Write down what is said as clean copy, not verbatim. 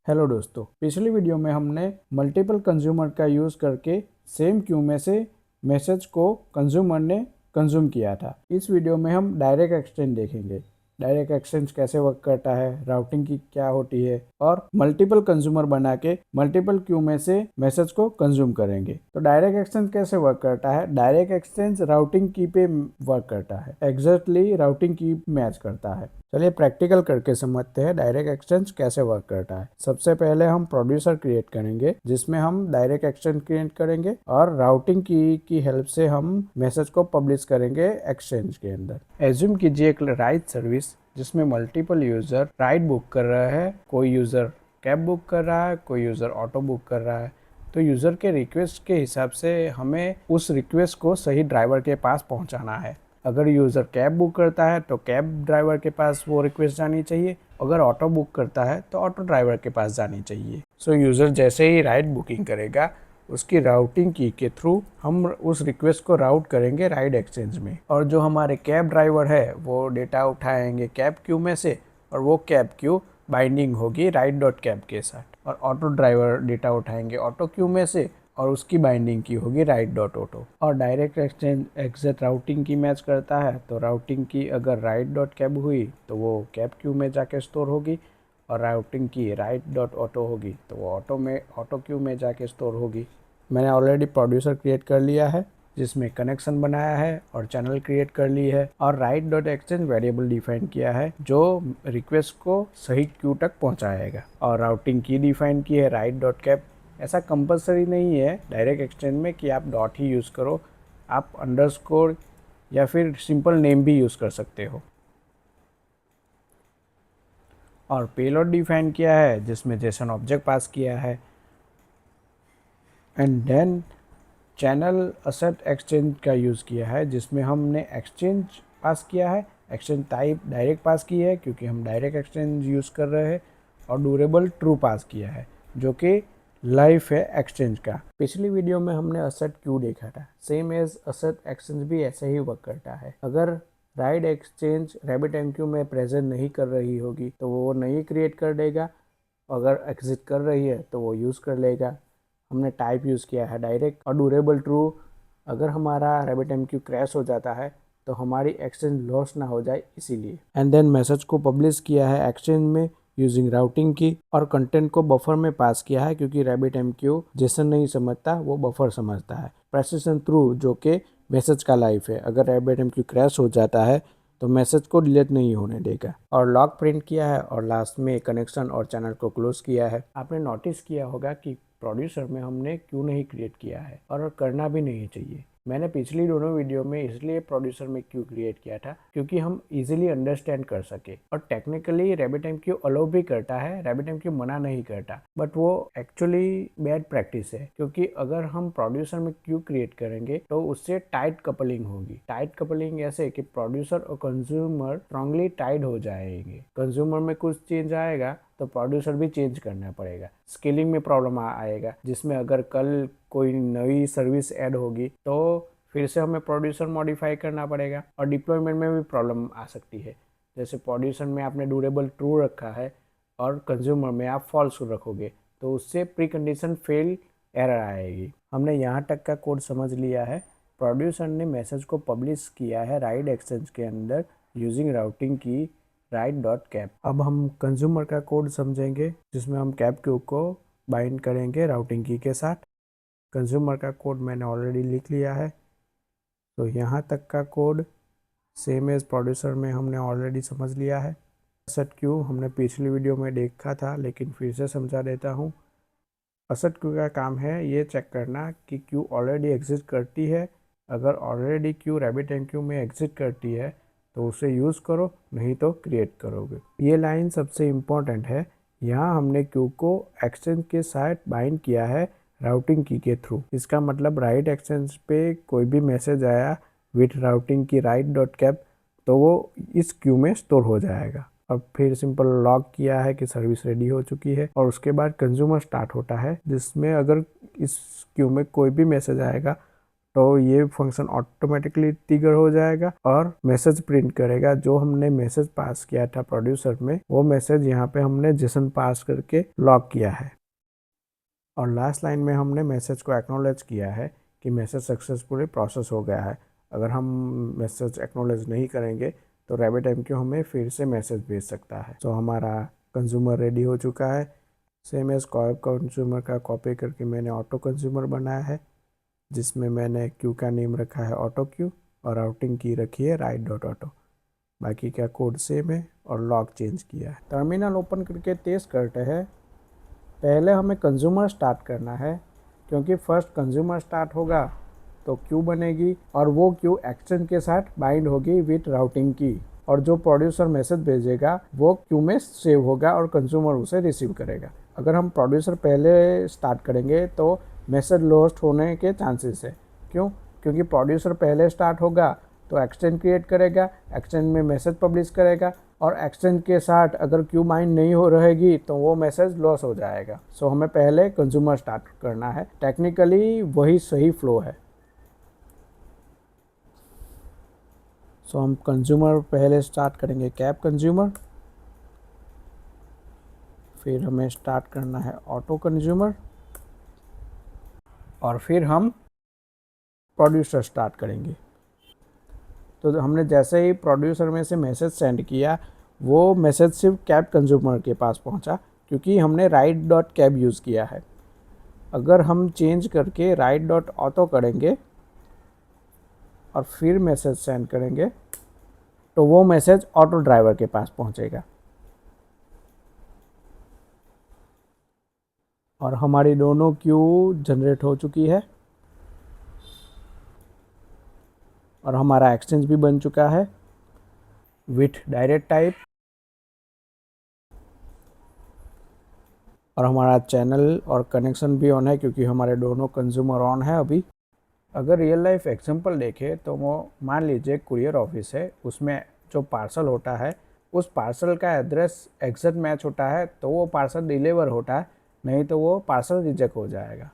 Hello दोस्तों, पिछली video में हमने मल्टीपल कंज्यूमर का यूज़ करके सेम क्यू में से मैसेज को कंज्यूमर ने कंज्यूम किया था। इस वीडियो में हम डायरेक्ट एक्सचेंज देखेंगे। डायरेक्ट एक्सचेंज कैसे वर्क करता है, राउटिंग की क्या होती है और मल्टीपल कंज्यूमर बना के मल्टीपल क्यू में से मैसेज को कंज्यूम करेंगे। तो डायरेक्ट एक्सचेंज कैसे वर्क करता है? डायरेक्ट एक्सचेंज राउटिंग की पे वर्क करता है, एग्जैक्टली राउटिंग की मैच करता है। चलिए प्रैक्टिकल करके समझते हैं डायरेक्ट एक्सचेंज कैसे वर्क करता है। सबसे पहले हम प्रोड्यूसर क्रिएट करेंगे जिसमें हम डायरेक्ट एक्सचेंज क्रिएट करेंगे और राउटिंग की हेल्प से हम मैसेज को पब्लिश करेंगे एक्सचेंज के अंदर। एज्यूम कीजिए एक राइड सर्विस जिसमें मल्टीपल यूजर राइड बुक कर रहा है। कोई यूजर कैब बुक कर रहा है, कोई यूजर ऑटो बुक कर रहा है। तो यूजर के रिक्वेस्ट के हिसाब से हमें उस रिक्वेस्ट को सही ड्राइवर के पास पहुंचाना है। अगर यूज़र कैब बुक करता है तो कैब ड्राइवर के पास वो रिक्वेस्ट जानी चाहिए। अगर ऑटो बुक करता है तो ऑटो ड्राइवर के पास जानी चाहिए। सो यूज़र जैसे ही राइड बुकिंग करेगा उसकी राउटिंग की के थ्रू हम उस रिक्वेस्ट को राउट करेंगे राइड एक्सचेंज में। और जो हमारे कैब ड्राइवर है वो डेटा उठाएंगे कैब क्यू में से और वो कैब क्यू बाइंडिंग होगी राइड डॉट कैब के साथ। और ऑटो ड्राइवर डेटा उठाएंगे ऑटो क्यू में से और उसकी बाइंडिंग की होगी राइट डॉट ऑटो। और डायरेक्ट एक्सचेंज एग्जैक्ट राउटिंग की मैच करता है। तो राउटिंग की अगर राइट डॉट कैब हुई तो वो कैब क्यू में जाके स्टोर होगी और राउटिंग की राइट डॉट ऑटो होगी तो वो ऑटो क्यू में जाके स्टोर होगी। मैंने ऑलरेडी प्रोड्यूसर क्रिएट कर लिया है जिसमें कनेक्शन बनाया है और चैनल क्रिएट कर ली है और right dot exchange variable define किया है जो रिक्वेस्ट को सही क्यू तक पहुंचाएगा। और राउटिंग की डिफाइन की है राइट डॉट कैब। ऐसा कंपलसरी नहीं है डायरेक्ट एक्सचेंज में कि आप डॉट ही यूज़ करो, आप अंडरस्कोर या फिर सिंपल नेम भी यूज़ कर सकते हो। और पेलोड डिफाइन किया है जिसमें जेसन ऑब्जेक्ट पास किया है। And then channel asset exchange का यूज़ किया है जिसमें हमने एक्सचेंज पास किया है, एक्सचेंज टाइप डायरेक्ट पास की है क्योंकि हम डायरेक्ट एक्सचेंज यूज़ कर रहे हैं और ड्यूरेबल ट्रू पास किया है जो कि लाइफ है एक्सचेंज का। पिछली वीडियो में हमने असेट क्यू देखा था, सेम एज असेट एक्सचेंज भी ऐसे ही वर्क करता है। अगर राइड एक्सचेंज रैबिट एमक्यू में प्रेजेंट नहीं कर रही होगी तो वो नहीं क्रिएट कर देगा, अगर एग्जिट कर रही है तो वो यूज़ कर लेगा। हमने टाइप यूज़ किया है डायरेक्ट और ड्यूरेबल ट्रू। अगर हमारा रैबिट एमक्यू क्रैश हो जाता है तो हमारी एक्सचेंज लॉस ना हो जाए इसीलिए। एंड देन मैसेज को पब्लिश किया है एक्सचेंज में यूजिंग राउटिंग की और कंटेंट को बफर में पास किया है क्योंकि रैबिट एमक्यू जेसन नहीं समझता, वो बफर समझता है। प्रेसिशन थ्रू जो कि मैसेज का लाइफ है, अगर रैबिट एमक्यू क्रैश हो जाता है तो मैसेज को डिलीट नहीं होने देगा। और लॉग प्रिंट किया है और लास्ट में कनेक्शन और चैनल को क्लोज किया है। आपने नोटिस किया होगा कि प्रोड्यूसर में हमने क्यों नहीं क्रिएट किया है और करना भी नहीं चाहिए। मैंने पिछली दोनों वीडियो में इसलिए प्रोड्यूसर में क्यों क्रिएट किया था क्योंकि हम इजीली अंडरस्टैंड कर सके। और टेक्निकली RabbitMQ अलाउ भी करता है, RabbitMQ मना नहीं करता, बट वो एक्चुअली बैड प्रैक्टिस है क्योंकि अगर हम प्रोड्यूसर में क्यू क्रिएट करेंगे तो उससे टाइट कपलिंग होगी। टाइट कपलिंग ऐसे कि प्रोड्यूसर और कंज्यूमर स्ट्रांगली टाइड हो जाएंगे। कंज्यूमर में कुछ चेंज आएगा तो प्रोड्यूसर भी चेंज करना पड़ेगा। स्केलिंग में प्रॉब्लम आएगा जिसमें अगर कल कोई नई सर्विस ऐड होगी तो फिर से हमें प्रोड्यूसर मॉडिफाई करना पड़ेगा और डिप्लॉयमेंट में भी प्रॉब्लम आ सकती है। जैसे प्रोड्यूसर में आपने ड्यूरेबल ट्रू रखा है और कंज्यूमर में आप फॉल्स रखोगे तो उससे प्री कंडीशन फेल एरर आएगी। हमने यहाँ तक का कोड समझ लिया है। प्रोड्यूसर ने मैसेज को पब्लिश किया है राइड एक्सचेंज के अंदर यूजिंग राउटिंग की राइट डॉट कैप। अब हम कंज्यूमर का कोड समझेंगे जिसमें हम कैप क्यू को बाइंड करेंगे राउटिंग की के साथ। कंज्यूमर का कोड मैंने ऑलरेडी लिख लिया है, तो यहाँ तक का कोड सेम एज प्रोड्यूसर में हमने ऑलरेडी समझ लिया है। असेट क्यू हमने पिछली वीडियो में देखा था लेकिन फिर से समझा देता हूँ। असेट क्यू का काम है ये चेक करना कि क्यू ऑलरेडी एग्जिस्ट करती है। अगर ऑलरेडी क्यू RabbitMQ में एग्जिस्ट करती है तो उसे यूज़ करो, नहीं तो क्रिएट करोगे। ये लाइन सबसे इम्पॉर्टेंट है। यहाँ हमने क्यू को एक्सचेंज के साथ बाइंड किया है राउटिंग की के थ्रू। इसका मतलब राइट एक्सचेंज पे कोई भी मैसेज आया विथ राउटिंग की राइट डॉट कैप तो वो इस क्यू में स्टोर हो जाएगा। और फिर सिंपल लॉग किया है कि सर्विस रेडी हो चुकी है और उसके बाद कंज्यूमर स्टार्ट होता है जिसमें अगर इस क्यू में कोई भी मैसेज आएगा तो ये फंक्शन ऑटोमेटिकली ट्रिगर हो जाएगा और मैसेज प्रिंट करेगा। जो हमने मैसेज पास किया था प्रोड्यूसर में, वो मैसेज यहाँ पे हमने जेसन पास करके लॉक किया है। और लास्ट लाइन में हमने मैसेज को एक्नॉलेज किया है कि मैसेज सक्सेसफुली प्रोसेस हो गया है। अगर हम मैसेज एक्नॉलेज नहीं करेंगे तो RabbitMQ हमें फिर से मैसेज भेज सकता है। तो हमारा कंज्यूमर रेडी हो चुका है। सेम एज कंज्यूमर का कॉपी करके मैंने ऑटो कंज्यूमर बनाया है, जिसमें मैंने क्यू का नेम रखा है ऑटो क्यू और राउटिंग की रखी है write.auto। बाकी का कोड सेम है और लॉग चेंज किया है। टर्मिनल ओपन करके टेस्ट करते हैं। पहले हमें कंज्यूमर स्टार्ट करना है, क्योंकि फर्स्ट कंज्यूमर स्टार्ट होगा तो क्यू बनेगी और वो क्यू एक्सचेंज के साथ बाइंड होगी विथ राउटिंग की, और जो प्रोड्यूसर मैसेज भेजेगा वो क्यू में सेव होगा और कंज्यूमर उसे रिसीव करेगा। अगर हम प्रोड्यूसर पहले स्टार्ट करेंगे तो मैसेज लॉस्ट होने के चांसेस है। क्यों? क्योंकि प्रोड्यूसर पहले स्टार्ट होगा तो एक्सचेंज क्रिएट करेगा, एक्सचेंज में मैसेज पब्लिश करेगा, और एक्सचेंज के साथ अगर क्यू बाइंड नहीं हो रहेगी तो वो मैसेज लॉस हो जाएगा। सो हमें पहले कंज्यूमर स्टार्ट करना है। टेक्निकली वही सही फ्लो है। सो हम कंज्यूमर पहले स्टार्ट करेंगे, कैब कंज्यूमर, फिर हमें स्टार्ट करना है ऑटो कंज्यूमर, और फिर हम प्रोड्यूसर स्टार्ट करेंगे। तो हमने जैसे ही प्रोड्यूसर में से मैसेज सेंड किया, वो मैसेज सिर्फ कैब कंज्यूमर के पास पहुंचा, क्योंकि हमने write.cab यूज़ किया है। अगर हम चेंज करके write.auto करेंगे और फिर मैसेज सेंड करेंगे तो वो मैसेज ऑटो ड्राइवर के पास पहुंचेगा। और हमारी दोनों क्यू जनरेट हो चुकी है और हमारा एक्सचेंज भी बन चुका है विथ डायरेक्ट टाइप, और हमारा चैनल और कनेक्शन भी ऑन है क्योंकि हमारे दोनों कंज्यूमर ऑन है अभी। अगर रियल लाइफ एग्जांपल देखें तो वो मान लीजिए कुरियर ऑफिस है, उसमें जो पार्सल होता है उस पार्सल का एड्रेस एग्जैक्ट मैच होता है तो वो पार्सल डिलीवर होता है, नहीं तो वो पार्सल रिजेक्ट हो जाएगा।